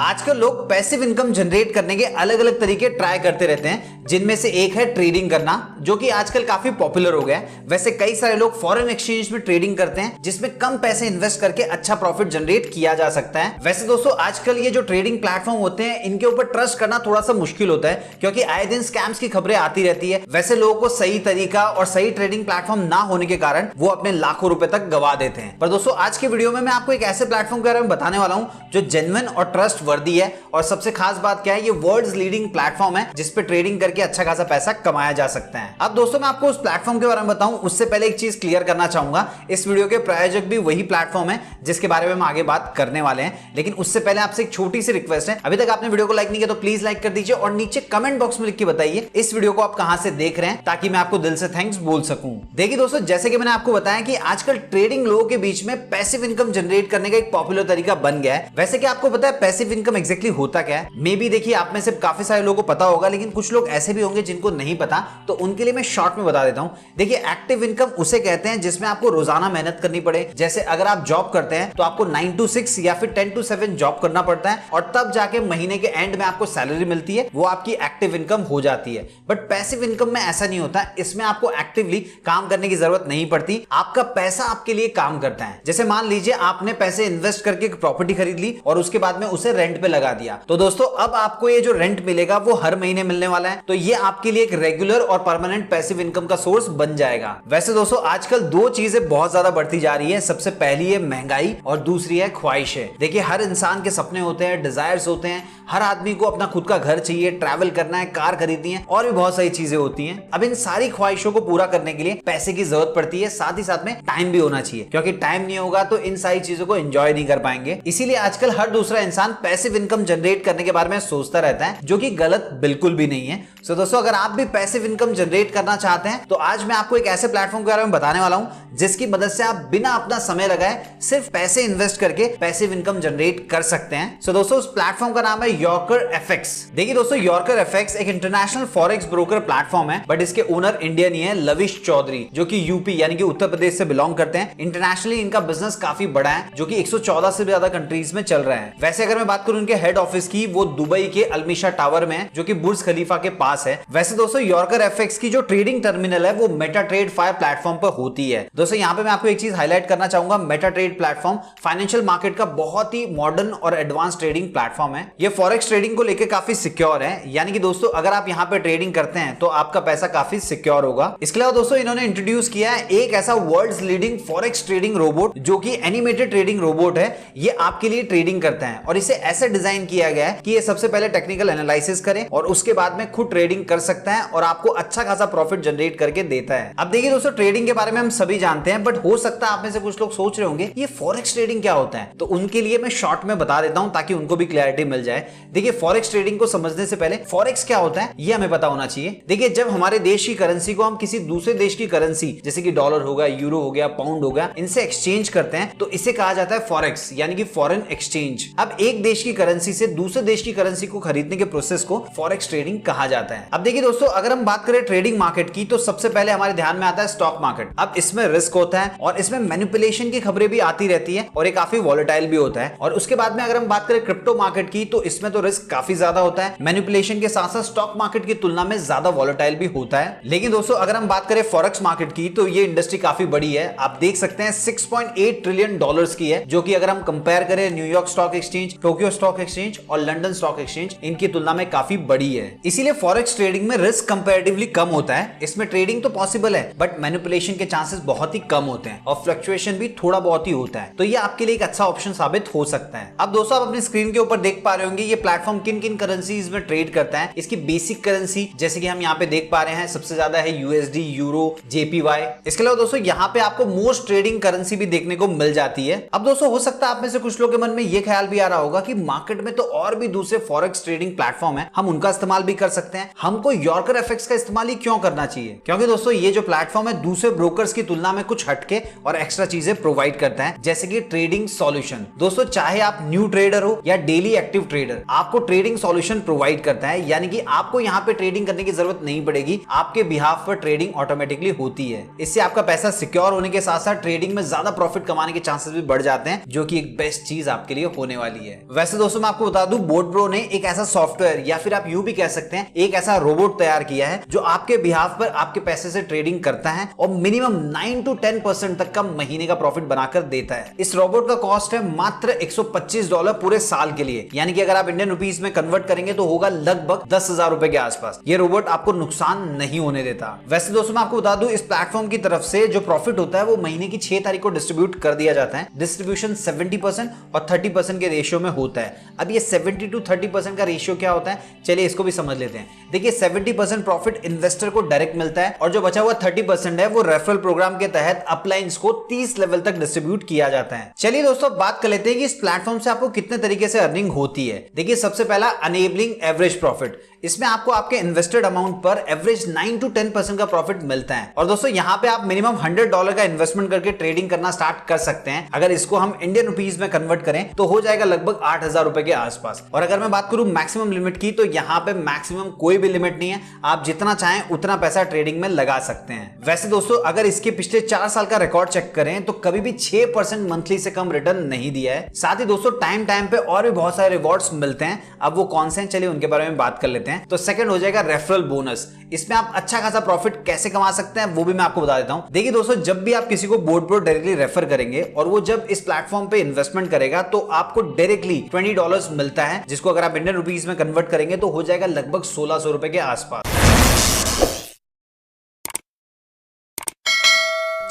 आजकल लोग passive income generate करने के अलग अलग तरीके ट्राई करते रहते हैं, जिनमें से एक है ट्रेडिंग करना, जो कि आजकल काफी पॉपुलर हो गया है। वैसे कई सारे लोग फॉरेन एक्सचेंज में ट्रेडिंग करते हैं, जिसमें कम पैसे इन्वेस्ट करके अच्छा प्रॉफिट जनरेट किया जा सकता है। वैसे दोस्तों आजकल ये जो ट्रेडिंग प्लेटफॉर्म होते हैं, इनके ऊपर ट्रस्ट करना थोड़ा सा मुश्किल होता है, क्योंकि आए दिन स्कैम्स की खबरें आती रहती है। वैसे लोगों को सही तरीका और सही ट्रेडिंग प्लेटफॉर्म ना होने के कारण वो अपने लाखों रुपए तक गवा देते हैं। पर दोस्तों आज के वीडियो में मैं आपको एक ऐसे प्लेटफॉर्म के बारे में बताने वाला हूं जो जेन्युइन और ट्रस्ट वर्दी है, और सबसे खास बात क्या है, ये वर्ल्ड्स लीडिंग प्लेटफॉर्म है जिस पे ट्रेडिंग करके अच्छा खासा पैसा कमाया जा सकता है। अब दोस्तों मैं आपको उस प्लेटफॉर्म के बारे में बताऊं उससे पहले एक चीज क्लियर करना चाहूंगा, इस वीडियो के प्रायोजक भी वही प्लेटफॉर्म है जिसके बारे में हम आगे बात करने वाले हैं। लेकिन उससे पहले आपसे एक छोटी सी रिक्वेस्ट है, अभी तक आपने वीडियो को लाइक नहीं किया तो प्लीज लाइक कर दीजिए और नीचे कमेंट बॉक्स में लिख के बताइए इस वीडियो को आप कहां से देख रहे हैं, ताकि मैं आपको दिल से थैंक्स बोल सकूं। देखिए दोस्तों, जैसे कि मैंने आपको बताया कि आजकल ट्रेडिंग लोगों के बीच में पैसिव इनकम जनरेट करने का एक पॉपुलर तरीका बन गया है। वैसे कि आपको पता है पैसिव इनकम एग्जैक्टली होता क्या है? मे बी देखिए आप में से काफी सारे लोगों को पता होगा, लेकिन कुछ लोग ऐसे भी होंगे जिनको नहीं पता, तो उनके लिए मैं शॉर्ट में बता देता हूं। देखिए एक्टिव इनकम उसे कहते हैं जिसमें आपको रोजाना मेहनत करनी पड़े। जैसे अगर आप जॉब करते हैं तो आपको 9 to 6 या फिर 10 to 7 जॉब करना पड़ता है, और तब जाके महीने के एंड में आपको सैलरी मिलती है, वो आपकी एक्टिव इनकम हो जाती है। बट पैसिव इनकम में ऐसा नहीं होता, इसमें आपको एक्टिवली काम करने की जरूरत नहीं पड़ती, आपका पैसा आपके लिए काम करता है। जैसे मान लीजिए आपने पैसे इन्वेस्ट करके एक प्रॉपर्टी खरीद ली और उसके बाद में उसे रेंट पे लगा दिया, तो दोस्तों अब आपको ये जो रेंट मिलेगा वो हर महीने मिलने वाला है, तो ये आपके लिए एक रेगुलर और परमानेंट पैसिव इनकम का सोर्स बन जाएगा। वैसे दोस्तों आजकल दो चीजें बहुत ज्यादा बढ़ती जा रही है, सबसे पहली है महंगाई और दूसरी है ख्वाहिशें। देखिए हर इंसान के सपने होते हैं, डिजायर्स होते हैं, हर आदमी को अपना खुद का घर चाहिए, ट्रैवल करना है, कार खरीदनी है और भी बहुत सारी चीजें होती हैं। अब इन सारी ख्वाहिशों को पूरा करने के लिए पैसे की जरूरत पड़ती है, साथ ही साथ में टाइम भी होना चाहिए, क्योंकि टाइम नहीं होगा तो इन सारी चीजों को एंजॉय नहीं कर पाएंगे। इसीलिए आजकल हर दूसरा इंसान पैसिव इनकम जनरेट करने के बारे में सोचता रहता है, जो कि गलत बिल्कुल भी नहीं है। सो दोस्तों अगर आप भी पैसिव इनकम जनरेट करना चाहते हैं तो आज मैं आपको एक ऐसे प्लेटफॉर्म के बारे में बताने वाला हूं जिसकी मदद से आप बिना अपना समय लगाए सिर्फ पैसे इन्वेस्ट करके पैसिव इनकम जनरेट कर सकते हैं। सो दोस्तों उस प्लेटफॉर्म का नाम है यॉर्कर एफएक्स। देखिए दोस्तों यॉर्कर एफएक्स एक इंटरनेशनल फॉरेक्स ब्रोकर प्लेटफॉर्म है, बट इसके ओनर इंडियन ही है, लविश चौधरी, जो कि यूपी यानी कि उत्तर प्रदेश से बिलोंग करते हैं। इंटरनेशनली इनका बिजनेस काफी बड़ा है, जो कि 114 से भी ज्यादा कंट्रीज में चल रहा है। वैसे अगर मैं बात करूं उनके हेड ऑफिस की, वो दुबई के अल्मिशा टावर में है, जो कि बुर्ज खलीफा के पास है। वैसे दोस्तों यॉर्कर एफएक्स की जो ट्रेडिंग टर्मिनल है वो मेटाट्रेड 5 प्लेटफॉर्म पर होती है। दोस्तों यहाँ पे मैं आपको एक चीज हाईलाइट करना चाहूंगा, मेटाट्रेड प्लेटफॉर्म फाइनेंशियल मार्केट का बहुत ही मॉडर्न और एडवांस ट्रेडिंग प्लेटफॉर्म है। ये फॉरेक्स ट्रेडिंग को लेकर काफी सिक्योर है, यानी कि दोस्तों अगर आप यहाँ पे ट्रेडिंग करते हैं तो आपका पैसा काफी सिक्योर होगा। इसके अलावा दोस्तों इन्होंने इंट्रोड्यूस किया है एक ऐसा world's leading forex trading robot, जो कि एनिमेटेड ट्रेडिंग रोबोट है। ये आपके लिए ट्रेडिंग करता है और इसे ऐसे डिजाइन किया गया है कि ये सबसे पहले टेक्निकल एनालिसिस करे और उसके बाद में खुद ट्रेडिंग कर सकता है और आपको अच्छा खासा प्रॉफिट जनरेट करके देता है। अब देखिए दोस्तों ट्रेडिंग के बारे में हम सभी जानते हैं, बट हो सकता है आप में से कुछ लोग सोच रहे होंगे ये फॉरेक्स ट्रेडिंग क्या होता है, तो उनके लिए मैं शॉर्ट में बता देता हूं ताकि उनको भी क्लैरिटी मिल जाए। देखिए फॉरेक्स ट्रेडिंग को समझने से पहले फॉरेक्स क्या होता है ये हमें पता होना चाहिए। देखिए जब हमारे देश की करेंसी को हम किसी दूसरे देश की करेंसी जैसे कि डॉलर हो गया, यूरो हो गया, पाउंड हो गया, इनसे एक्सचेंज करते हैं तो इसे कहा जाता है फॉरेक्स, यानी कि फॉरेन एक्सचेंज। अब एक देश की करेंसी से दूसरे देश की करेंसी को खरीदने के प्रोसेस को फॉरेक्स ट्रेडिंग कहा जाता है। अब देखिए दोस्तों अगर हम बात करें ट्रेडिंग मार्केट की, तो सबसे पहले हमारे ध्यान में आता है स्टॉक मार्केट। अब इसमें रिस्क होता है और इसमें मैनिपुलेशन की खबरें भी आती रहती है और ये काफी वॉलेटाइल भी होता है। और उसके बाद में अगर हम बात करें क्रिप्टो मार्केट की, तो इसमें तो रिस्क काफी ज्यादा होता है, मैनिपुलेशन के साथ साथ स्टॉक मार्केट की तुलना में ज्यादा वॉलेटाइल भी होता है। लेकिन दोस्तों अगर हम बात करें फॉरेक्स मार्केट की, तो ये इंडस्ट्री काफी बड़ी है। आप देख सकते हैं 6.8 ट्रिलियन डॉलर्स की है, जो कि अगर हम कंपेयर करें New York stock exchange, Tokyo stock exchange और लंदन स्टॉक एक्सचेंज, इनकी तुलना में काफी बड़ी है। इसीलिए फॉरेक्स ट्रेडिंग में रिस्क कंपैरेटिवली कम होता है। इसमें ट्रेडिंग तो पॉसिबल है, बट मैनिपुलेशन के चांसेस बहुत ही कम होते हैं और फ्लक्चुएशन भी थोड़ा बहुत ही होता है, तो ये आपके लिए एक अच्छा ऑप्शन साबित हो सकता है। अब दोस्तों आप अपनी स्क्रीन के ऊपर देख पा रहे होंगे ये प्लेटफॉर्म किन किन करेंसीज में ट्रेड करता है। इसकी बेसिक करेंसी जैसे कि हम यहाँ पे देख पा रहे हैं, सबसे ज्यादा है यूएसडी, यूरो, जेपीवाई। इसके अलावा दोस्तों यहाँ पे आपको मोस्ट ट्रेडिंग करेंसी भी देखने को मिल जाती है। अब दोस्तों हो सकता है आप में से कुछ लोग के मन में ये ख्याल भी आ रहा होगा कि मार्केट में तो और भी दूसरे फॉरेक्स ट्रेडिंग प्लेटफॉर्म है, हम उनका इस्तेमाल भी कर सकते हैं, हमको यॉर्कर एफएक्स का इस्तेमाल ही क्यों करना चाहिए? क्योंकि दोस्तों ये जो प्लेटफॉर्म है दूसरे ब्रोकर्स की तुलना में कुछ हटके और एक्स्ट्रा चीजें प्रोवाइड करता है, जैसे कि ट्रेडिंग सॉल्यूशन। दोस्तों चाहे आप न्यू ट्रेडर हो या डेली एक्टिव ट्रेडर, आपको ट्रेडिंग सॉल्यूशन प्रोवाइड करता है, यानी कि आपको यहाँ पे ट्रेडिंग करने की जरूरत नहीं पड़ेगी, आपके बिहाफ पर ट्रेडिंग ऑटोमेटिकली होती है। इससे आपका पैसा सिक्योर होने के साथ साथ ट्रेडिंग में ज्यादा प्रॉफिट कमाने के चांसेस भी बढ़ जाते हैं, जो कि एक बेस्ट चीज आपके लिए होने वाली है। वैसे वैसे दोस्तों मैं आपको बता दूं, बोट ब्रो ने एक ऐसा सॉफ्टवेयर या फिर आप यूं भी कह सकते हैं एक ऐसा रोबोट तैयार किया है जो आपके बिहाफ पर आपके पैसे से ट्रेडिंग करता है और मिनिमम 9 to 10% तक का महीने का प्रॉफिट बनाकर देता है। इस रोबोट का कॉस्ट है मात्र $125 पूरे साल के लिए, यानी कि अगर आप इंडियन रुपीस में कन्वर्ट करेंगे तो होगा लगभग 10,000 रुपए के आसपास। ये रोबोट आपको नुकसान नहीं होने देता। वैसे दोस्तों मैं आपको बता दूं, इस प्लेटफॉर्म की तरफ से जो प्रॉफिट होता है वो महीने की 6 तारीख को डिस्ट्रीब्यूट कर दिया जाता है। डिस्ट्रीब्यूशन 70% और 30% के रेशियो में होता है। अब ये 70 to 30% का रेशियो क्या होता है, चलिए इसको भी समझ लेते हैं। देखिए 70% प्रॉफिट इन्वेस्टर को डायरेक्ट मिलता है और जो बचा हुआ 30% है वो रेफरल प्रोग्राम के तहत अपलाइंस को 30 लेवल तक डिस्ट्रीब्यूट किया जाता है। चलिए दोस्तों बात कर लेते हैं कि इस प्लेटफॉर्म से आपको कितने तरीके से अर्निंग होती है। देखिए सबसे पहला अनेबलिंग एवरेज प्रॉफिट, इसमें आपको आपके इन्वेस्टेड अमाउंट पर एवरेज 9 to 10% का प्रॉफिट मिलता है। और दोस्तों यहाँ पे आप मिनिमम $100 का इन्वेस्टमेंट करके ट्रेडिंग करना स्टार्ट कर सकते हैं। अगर इसको हम इंडियन रुपीस में कन्वर्ट करें तो हो जाएगा लगभग 8,000 रुपए के आसपास। और अगर मैं बात करूं मैक्सिमम लिमिट की, तो यहाँ पे मैक्सिमम कोई भी लिमिट नहीं है, आप जितना चाहें उतना पैसा ट्रेडिंग में लगा सकते हैं। वैसे दोस्तों अगर इसके पिछले 4 साल का रिकॉर्ड चेक करें तो कभी भी 6% मंथली से कम रिटर्न नहीं दिया है। साथ ही दोस्तों टाइम टाइम पे और भी बहुत सारे रिवॉर्ड्स मिलते हैं। अब वो कौन से हैं, चलिए उनके बारे में बात कर लेते हैं। तो सेकंड हो जाएगा रेफरल बोनस। इसमें आप अच्छा खासा प्रॉफिट कैसे कमा सकते हैं वो भी मैं आपको बता देता हूं। देखिए दोस्तों जब भी आप किसी को बोट ब्रो डायरेक्टली रेफर करेंगे और वो जब इस प्लेटफॉर्म पे इन्वेस्टमेंट करेगा तो आपको डायरेक्टली $20 मिलता है, जिसको अगर आप इंडियन रुपीस में कन्वर्ट करेंगे तो हो जाएगा लगभग 1600 रुपए के आसपास।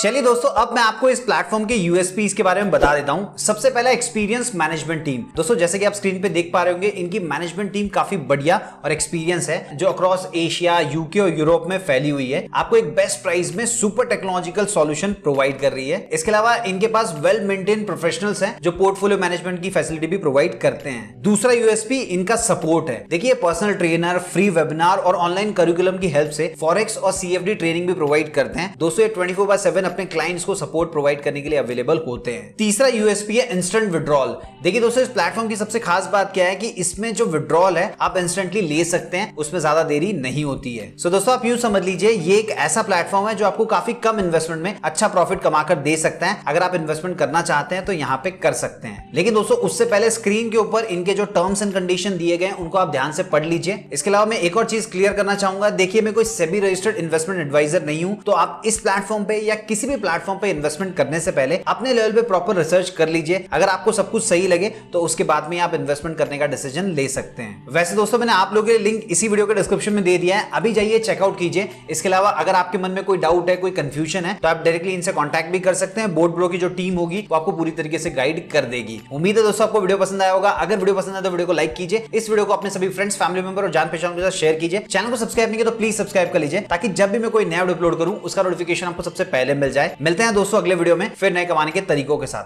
चलिए दोस्तों अब मैं आपको इस प्लेटफॉर्म के यूएसपीज के बारे में बता देता हूं। सबसे पहला एक्सपीरियंस मैनेजमेंट टीम। दोस्तों जैसे कि आप स्क्रीन पे देख पा रहे होंगे, इनकी मैनेजमेंट टीम काफी बढ़िया और एक्सपीरियंस है, जो अक्रॉस एशिया, यूके और यूरोप में फैली हुई है। आपको एक बेस्ट प्राइस में सुपर टेक्नोलॉजिकल सॉल्यूशन प्रोवाइड कर रही है। इसके अलावा इनके पास वेल मेंटेन प्रोफेशनल्स हैं जो पोर्टफोलियो मैनेजमेंट की फैसिलिटी भी प्रोवाइड करते हैं। दूसरा यूएसपी इनका सपोर्ट है। देखिए पर्सनल ट्रेनर, फ्री वेबिनार और ऑनलाइन करिकुलम की हेल्प से फॉरेक्स और सीएफडी ट्रेनिंग भी प्रोवाइड करते हैं। दोस्तों ये 24/7 अपने क्लाइंट्स को सपोर्ट प्रोवाइड करने के लिए अवेलेबल होते हैं। तीसरा यूएसपी है इंस्टेंट विड्रॉल। देखिए दोस्तों इस प्लेटफॉर्म की सबसे खास बात क्या है कि इसमें जो विड्रॉल है आप इंस्टेंटली ले सकते हैं, उसमें ज्यादा देरी नहीं होती है। सो दोस्तों आप यूं समझ लीजिए ये एक ऐसा प्लेटफॉर्म है जो आपको काफी कम इन्वेस्टमेंट में अच्छा प्रॉफिट कमाकर दे सकता है। अगर आप इन्वेस्टमेंट करना चाहते हैं तो यहाँ पे कर सकते हैं, लेकिन दोस्तों उससे पहले स्क्रीन के ऊपर इनके जो टर्म्स एंड कंडीशन दिए गए उनको आप ध्यान से पढ़ लीजिए। इसके अलावा मैं एक और चीज क्लियर करना चाहूंगा। देखिए मैं कोई सेबी रजिस्टर्ड इन्वेस्टमेंट एडवाइजर नहीं हूं, तो आप इस प्लेटफॉर्म पे या किसी भी प्लेटफॉर्म पे इन्वेस्टमेंट करने से पहले अपने लेवल पे प्रॉपर रिसर्च कर लीजिए। अगर आपको सब कुछ सही लगे तो उसके बाद में आप इन्वेस्टमेंट करने का डिसीजन ले सकते हैं। वैसे दोस्तों मैंने आप लोगों के लिए लिंक इसी वीडियो के डिस्क्रिप्शन में दे दिया है, अभी जाइए चेकआउट कीजिए। इसके अलावा अगर आपके मन में कोई डाउट है, कोई कंफ्यूजन है, तो आप डायरेक्टली इनसे कॉन्टैक्ट भी कर सकते हैं। बोट ब्रो की जो टीम होगी वो आपको पूरी तरीके से गाइड कर देगी। उम्मीद है दोस्तों आपको वीडियो पसंद आया होगा। अगर वीडियो पसंद आए तो वीडियो को लाइक कीजिए, इस वीडियो को अपने सभी फ्रेंड्स, फैमिली मेंबर और जान पहचान के साथ शेयर कीजिए। चैनल को सब्सक्राइब नहीं किया तो प्लीज सब्सक्राइब कर लीजिए, ताकि जब भी मैं कोई नया वीडियो अपलोड करूं उसका नोटिफिकेशन आपको सबसे पहले मिल जाए। मिलते हैं दोस्तों अगले वीडियो में फिर नए कमाने के तरीकों के साथ।